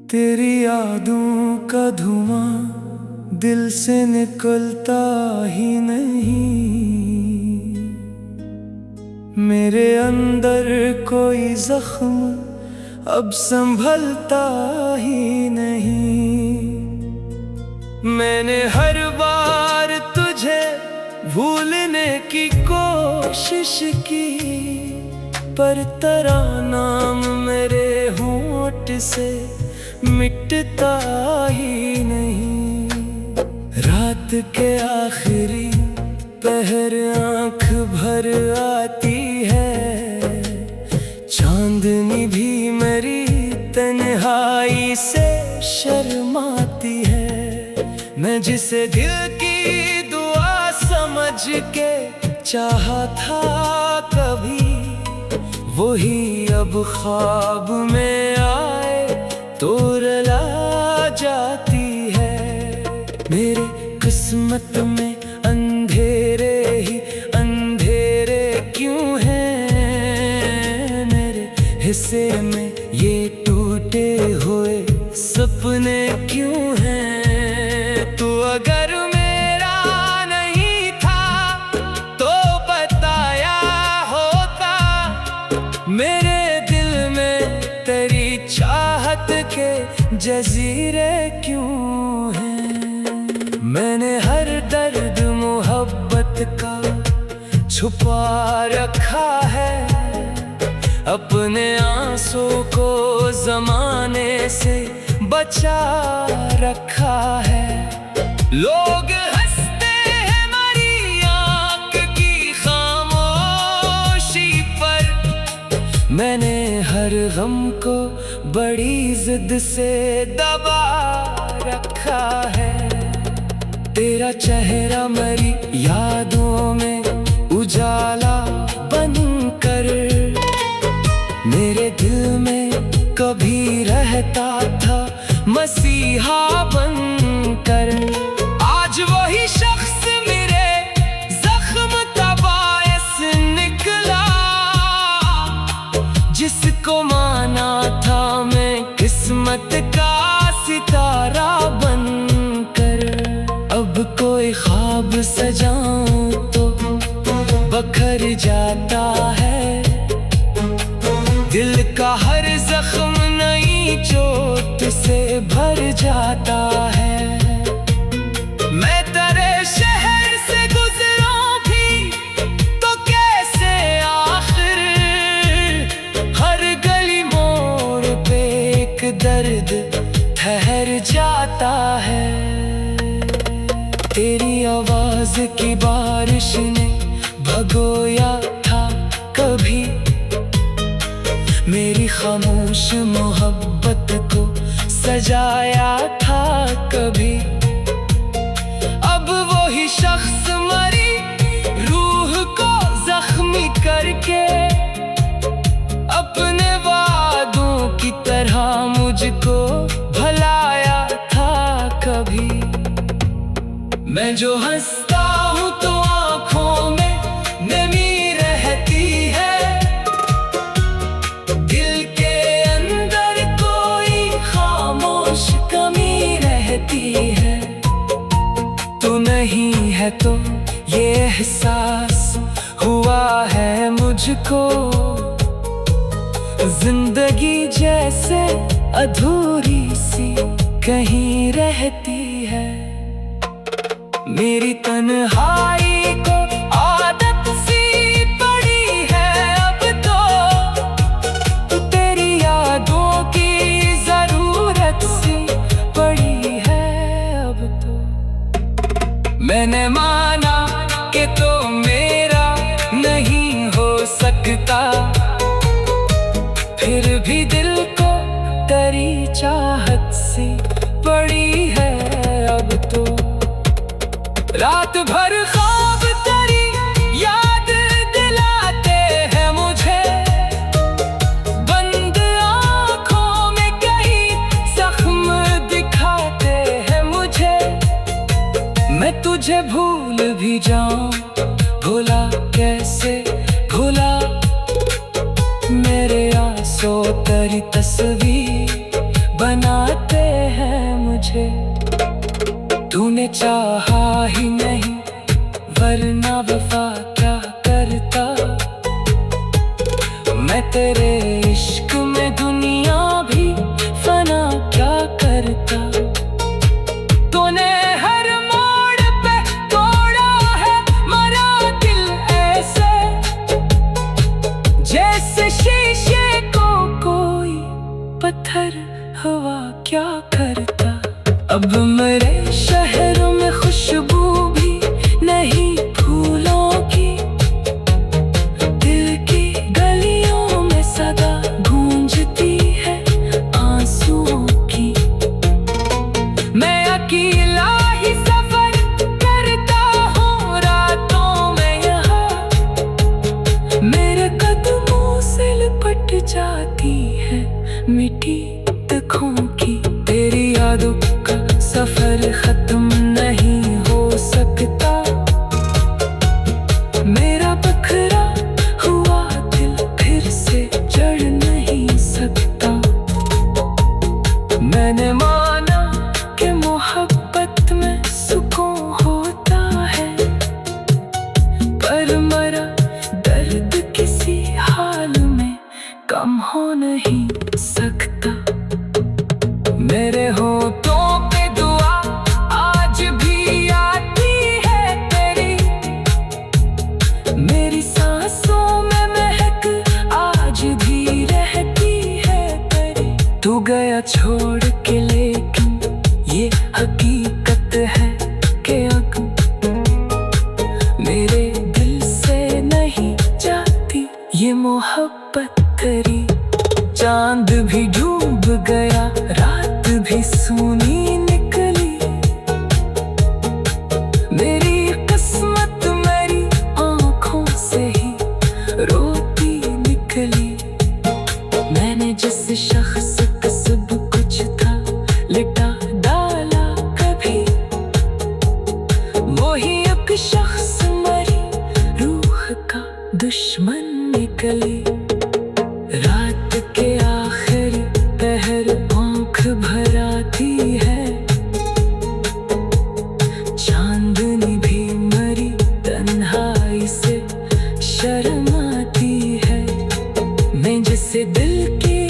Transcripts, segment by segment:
तेरी यादों का धुआं दिल से निकलता ही नहीं। मेरे अंदर कोई जख्म अब संभलता ही नहीं। मैंने हर बार तुझे भूलने की कोशिश की, पर तेरा नाम मेरे होंठ से मिटता ही नहीं। रात के आखिरी पहर आंख भर आती है, चांदनी भी मेरी तन्हाई से शर्माती है। मैं जिसे दिल की दुआ समझ के चाहा था कभी, वही अब ख्वाब में आए तो रुला जाती है। मेरे किस्मत में अंधेरे ही अंधेरे क्यों हैं, मेरे हिस्से में ये टूटे हुए सपने क्यों हैं। तू अगर मेरा नहीं था तो बताया होता, मेरे दिल में तेरी चाहत के जजीरे क्यों हैं। मैंने हर दर्द मोहब्बत का छुपा रखा है, अपने आंसू को जमाने से बचा रखा है। लोग हंसते हैं हमारी आंख की खामोशी पर, मैंने हर गम को बड़ी जिद से दबा रखा है। तेरा चेहरा मेरी यादों में उजाला बनकर मेरे दिल में कभी रहता था मसीहा बनकर। आज वही शख्स मेरे जख्म का बायस निकला, जिसको माना था मैं किस्मत का सितारा बनकर। अब कोई ख्वाब सजाऊं तो बखर जाता है, दिल का हर जख्म नई चोट से भर जाता है। मैं तेरे शहर से गुजरूं भी तो कैसे आखिर, हर गली मोड़ पे एक दर्द ठहर जाता है। तेरी आवाज की बारिश ने भगोया था कभी मेरी खामोश मोहब्बत को सजाया था कभी। अब वही शख्स मरी रूह को जख्मी करके, अपने वादों की तरह मुझको भलाया था कभी। मैं जो हंसता हूँ तो आँखों में नमी रहती है, दिल के अंदर कोई खामोश कमी रहती है। तू नहीं है तो ये एहसास हुआ है मुझको, जिंदगी जैसे अधूरी सी कहीं रहती है। मेरी तन्हाई को आदत सी पड़ी है अब तो, तेरी यादों की जरूरत सी पड़ी है अब तो। मैंने माना कि तो मेरा नहीं हो सकता, फिर भी दिल को तेरी चाहत सी पड़ी है अब तो। रात भर ख्वाब तेरी याद दिलाते हैं मुझे, बंद आँखों में कई जख्म दिखाते हैं मुझे। मैं तुझे भूल भी जाऊं, भूला कैसे भूला, मेरे आंसू तेरी तस्वीर बन बनाते हैं मुझे। तूने चाहा ही नहीं वरना वफा क्या करता। मैं तेरे इश्क में दुनिया भी फना क्या करता। तूने हर मोड़ पे तोड़ा है मरा दिल ऐसे, जैसे शीशे को कोई पत्थर हवा क्या करता। अब मेरे शहर में खुशबू भी नहीं फूलों की, दिल की गलियों में सदा गूंजती है आंसुओं की। मैं अकेला ही सफर करता हूँ रातों में यहाँ, मेरे कदमों से लिपट जाती है मिट्टी तकों की। तेरी यादों का सफर खत्म नहीं हो सकता, मेरा बखरा हुआ दिल फिर से जड़ नहीं सकता। मैंने माना कि मोहब्बत में सुकून होता है, पर मरा दर्द किसी हाल में कम हो नहीं सकता। मेरे होठों पे दुआ आज भी आती है तेरी, मेरी सांसों में महक आज भी रहती है तेरी। तू गया छोड़ के लेकिन ये हकीकत है कि अब मेरे दिल से नहीं जाती ये मोहब्बत तेरी। चांद भी डूब गया रात भी सूनी निकली, मेरी किस्मत मेरी आंखों से ही रोती निकली। मैंने जिस शख्स का सब कुछ था लिटा डाला कभी, वही एक शख्स मरी रूह का दुश्मन निकली। रात के आखिरी पहर आँख भर आती है, चांदनी भी मरी तन्हाई से शर्माती है। मैं जिसे दिल की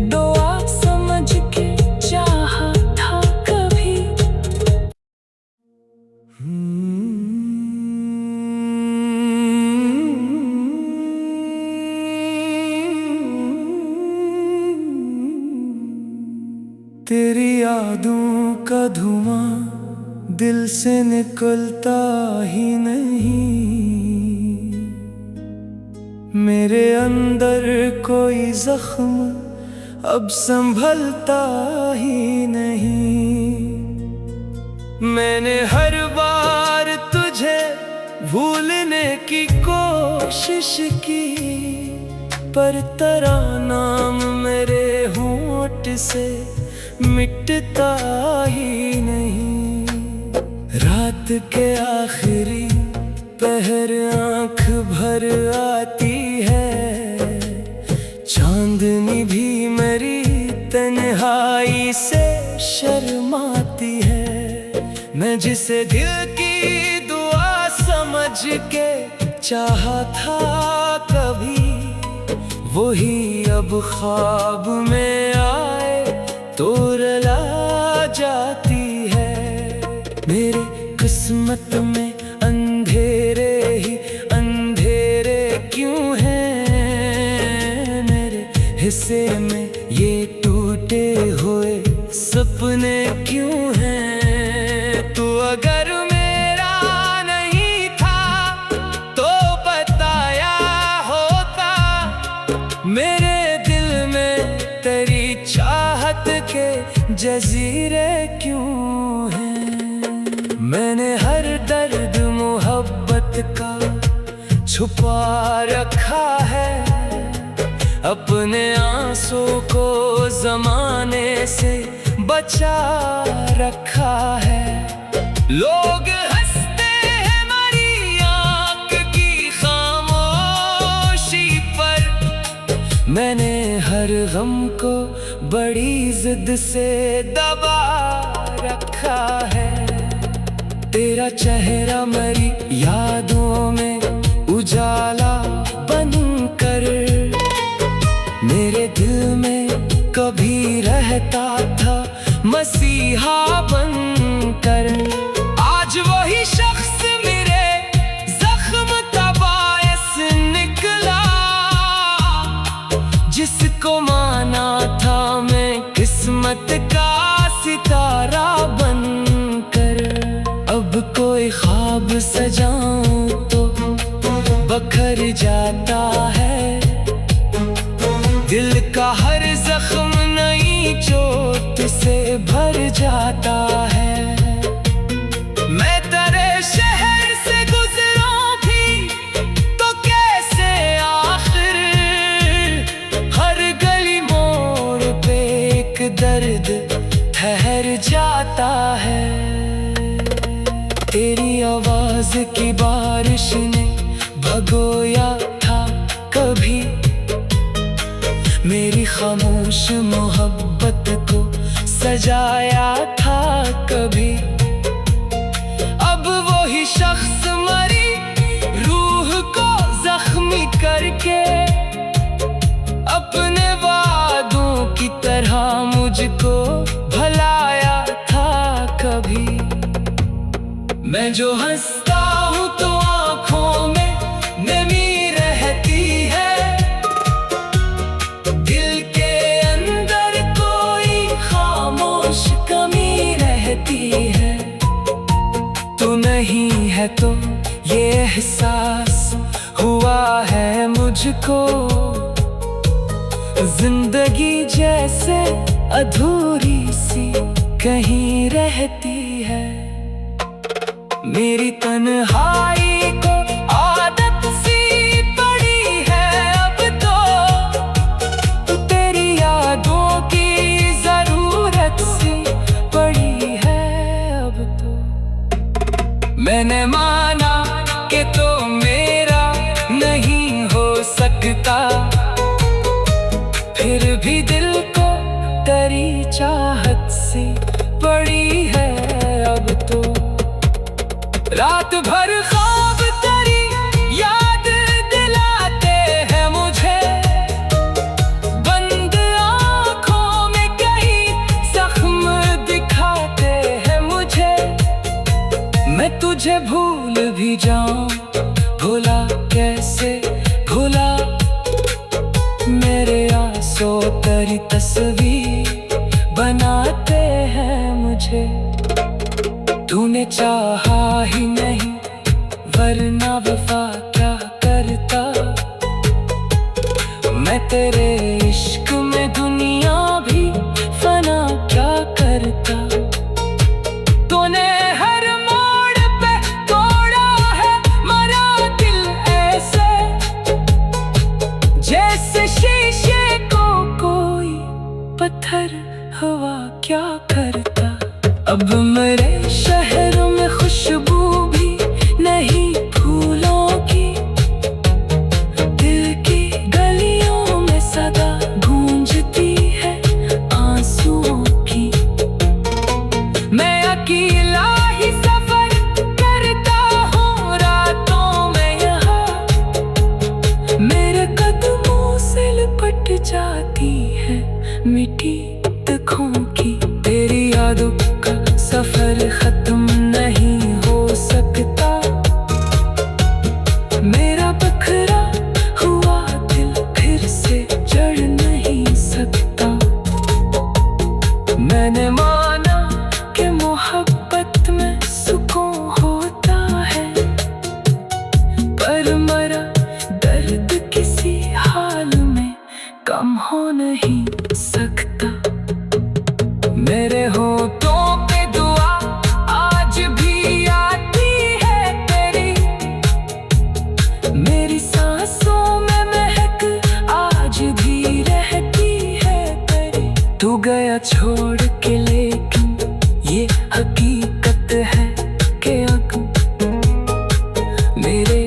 दुआ समझ के चाहा था कभी। तेरी यादों का धुआं दिल से निकलता ही नहीं, मेरे अंदर कोई जख्म अब संभलता ही नहीं। मैंने हर बार तुझे भूलने की कोशिश की, पर तेरा नाम मेरे होंठ से मिटता ही नहीं। रात के आखिरी पहर आँख भर आती है, चांदनी भी मेरी तन्हाई से शर्माती है। मैं जिसे दिल की दुआ समझ के चाहा था कभी, वही अब ख्वाब में आए तो रुला जाती है। मेरे किस्मत में अंधेरे ही अंधेरे क्यों हैं, मेरे हिस्से में ये टूटे हुए सपने क्यों हैं। तू अगर मेरा नहीं था तो बताया होता, मेरे दिल में तेरी चाहत के जजीरे क्यों हैं। मैंने हर दर्द मोहब्बत का छुपा रखा है, अपने आंसू को जमाने से बचा रखा है। लोग हंसते हैं मेरी आँख की खामोशी पर, मैंने हर गम को बड़ी जिद से दबा रखा है। तेरा चेहरा मेरी यादों में उजाला बनकर मेरे दिल में कभी रहता था मसीहा बनकर। आज वही शख्स मेरे जख्म का बायस निकला, जिसको माना था मैं किस्मत का सितारा बनकर। अब कोई ख्वाब सजाऊं तो बखर जाता है, दिल का हर जख्म नई चोट से भर जाता है। मैं तेरे शहर से गुजरूं भी तो कैसे आखिर हर गली मोड़ पे एक दर्द ठहर जाता है। तेरी आवाज की बारिश ने भगोया था कभी मेरी खामोश मोहब्बत को सजाया था कभी। अब वही शख्स मरी रूह को जख्मी करके अपने वादों की तरह मुझको भलाया था कभी। मैं जो हंसता हूँ तो आँखों में नमी रहती है, दिल के अंदर कोई खामोश कमी रहती है। तू नहीं है तो ये एहसास हुआ है मुझको, जिंदगी जैसे अधूरी सी कहीं रहती है। मेरी तन्हाई को आदत सी पड़ी है अब तो, तेरी यादों की जरूरत सी पड़ी है अब तो। मैंने माना कि तो मेरा नहीं हो सकता, फिर भी दिल को तेरी चाहत सी पड़ी है अब तो। रात भर ख्वाब तेरी याद दिलाते हैं मुझे, बंद आँखों में कहीं जख्म दिखाते हैं मुझे। मैं तुझे भूल भी जाऊं, भूला कैसे भूला, मेरे आंसू तेरी तस्वीर बनाते हैं मुझे। तूने चाहा ही नहीं वरना वफा क्या करता, मैं तेरे इश्क में दुनिया भी फना क्या करता। तूने हर मोड़ पे तोड़ा है मरा दिल ऐसे, जैसे शीशे को कोई पत्थर हवा क्या करता। अब मेरे शहर में खुशबू भी नहीं फूलों की, दिल की गलियों में सदा गूंजती है आंसुओं की। मैं अकेला ही सफर करता हूँ रातों में यहाँ, मेरे कदमों से लिपट जाती है मिट्टी तकों की। तेरी यादों का सफर खत्म नहीं हो सकता, मेरा बखरा हुआ दिल फिर से जड़ नहीं सकता। मैंने माना कि मोहब्बत में सुकून होता है, पर मरा दर्द किसी हाल में कम हो नहीं सकता। मेरे होठों पे दुआ आज भी आती है तेरी, मेरी सांसों में महक आज भी रहती है तेरी। तू गया छोड़ के लेकिन ये हकीकत है कि अब मेरे